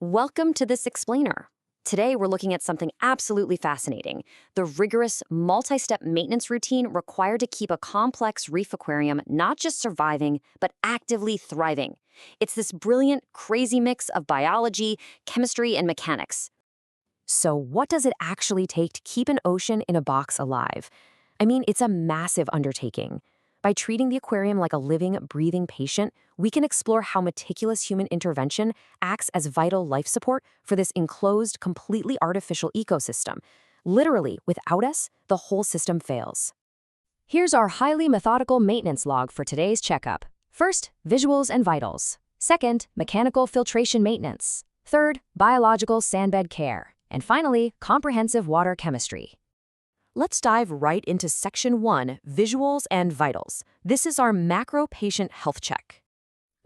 Welcome to this explainer. Today, we're looking at something absolutely fascinating, the rigorous, multi-step maintenance routine required to keep a complex reef aquarium not just surviving, but actively thriving. It's this brilliant, crazy mix of biology, chemistry, and mechanics. So what does it actually take to keep an ocean in a box alive? I mean, it's a massive undertaking. By treating the aquarium like a living, breathing patient, we can explore how meticulous human intervention acts as vital life support for this enclosed, completely artificial ecosystem. Literally, without us, the whole system fails. Here's our highly methodical maintenance log for today's checkup. First, visuals and vitals. Second, mechanical filtration maintenance. Third, biological sandbed care. And finally, comprehensive water chemistry. Let's dive right into Section 1, Visuals and Vitals. This is our macro patient health check.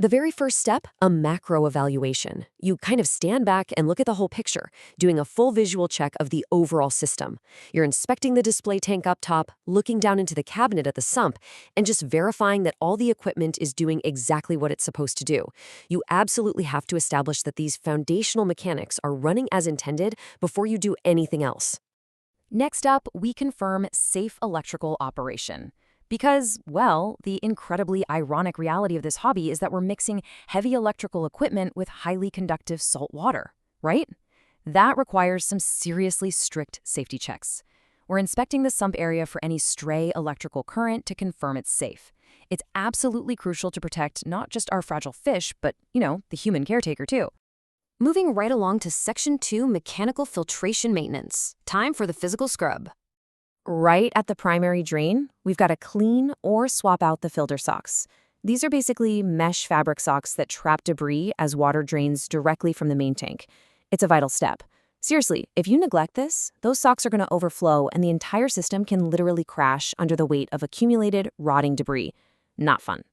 The very first step, a macro evaluation. You kind of stand back and look at the whole picture, doing a full visual check of the overall system. You're inspecting the display tank up top, looking down into the cabinet at the sump, and just verifying that all the equipment is doing exactly what it's supposed to do. You absolutely have to establish that these foundational mechanics are running as intended before you do anything else. Next up, we confirm safe electrical operation. Because, well, the incredibly ironic reality of this hobby is that we're mixing heavy electrical equipment with highly conductive salt water, right? That requires some seriously strict safety checks. We're inspecting the sump area for any stray electrical current to confirm it's safe. It's absolutely crucial to protect not just our fragile fish, but, the human caretaker too. Moving right along to Section 2, Mechanical Filtration Maintenance. Time for the physical scrub. Right at the primary drain, we've got to clean or swap out the filter socks. These are basically mesh fabric socks that trap debris as water drains directly from the main tank. It's a vital step. Seriously, if you neglect this, those socks are going to overflow and the entire system can literally crash under the weight of accumulated, rotting debris. Not fun.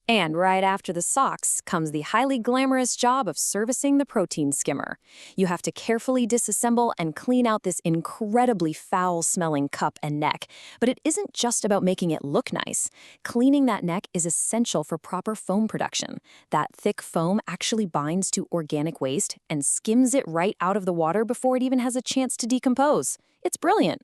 And right after the socks comes the highly glamorous job of servicing the protein skimmer. You have to carefully disassemble and clean out this incredibly foul-smelling cup and neck. But it isn't just about making it look nice. Cleaning that neck is essential for proper foam production. That thick foam actually binds to organic waste and skims it right out of the water before it even has a chance to decompose. It's brilliant.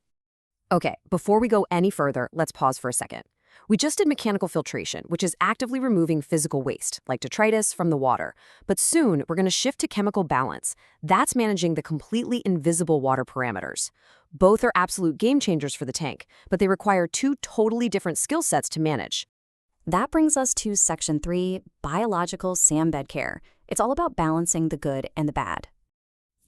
Okay, before we go any further, let's pause for a second. We just did mechanical filtration, which is actively removing physical waste, like detritus, from the water. But soon, we're going to shift to chemical balance. That's managing the completely invisible water parameters. Both are absolute game changers for the tank, but they require two totally different skill sets to manage. That brings us to Section 3, Biological Sandbed Care. It's all about balancing the good and the bad.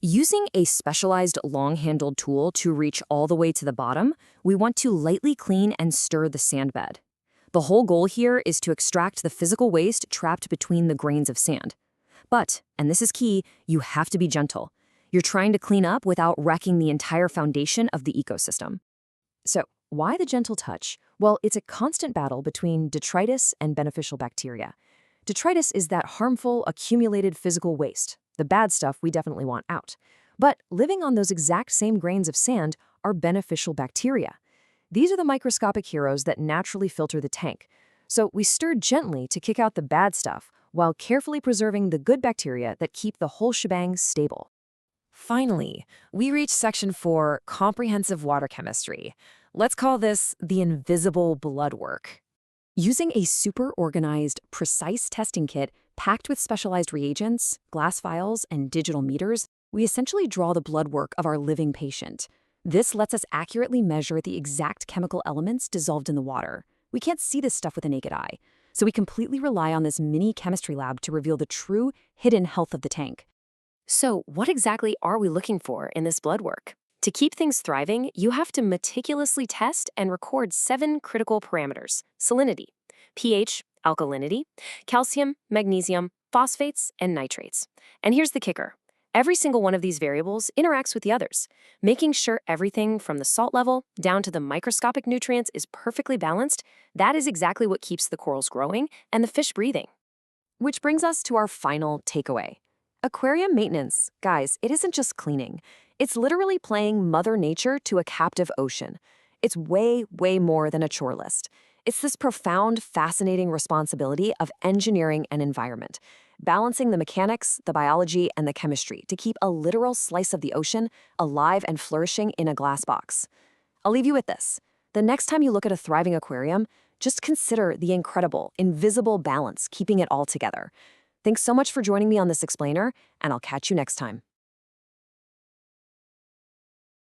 Using a specialized long-handled tool to reach all the way to the bottom, we want to lightly clean and stir the sandbed. The whole goal here is to extract the physical waste trapped between the grains of sand. But, and this is key, you have to be gentle. You're trying to clean up without wrecking the entire foundation of the ecosystem. So, why the gentle touch? Well, it's a constant battle between detritus and beneficial bacteria. Detritus is that harmful, accumulated physical waste. The bad stuff we definitely want out. But living on those exact same grains of sand are beneficial bacteria. These are the microscopic heroes that naturally filter the tank. So we stir gently to kick out the bad stuff while carefully preserving the good bacteria that keep the whole shebang stable. Finally, we reach Section 4, Comprehensive Water Chemistry. Let's call this the invisible blood work. Using a super organized, precise testing kit packed with specialized reagents, glass vials, and digital meters, we essentially draw the blood work of our living patient. This lets us accurately measure the exact chemical elements dissolved in the water. We can't see this stuff with the naked eye, so we completely rely on this mini chemistry lab to reveal the true, hidden health of the tank. So, what exactly are we looking for in this blood work? To keep things thriving, you have to meticulously test and record 7 critical parameters: salinity, pH, alkalinity, calcium, magnesium, phosphates, and nitrates. And here's the kicker. Every single one of these variables interacts with the others, making sure everything from the salt level down to the microscopic nutrients is perfectly balanced. That is exactly what keeps the corals growing and the fish breathing. Which brings us to our final takeaway. Aquarium maintenance, guys, it isn't just cleaning. It's literally playing Mother Nature to a captive ocean. It's way, way more than a chore list. It's this profound, fascinating responsibility of engineering an environment. balancing the mechanics, the biology, and the chemistry to keep a literal slice of the ocean alive and flourishing in a glass box. I'll leave you with this. The next time you look at a thriving aquarium, just consider the incredible, invisible balance keeping it all together. Thanks so much for joining me on this explainer, and I'll catch you next time.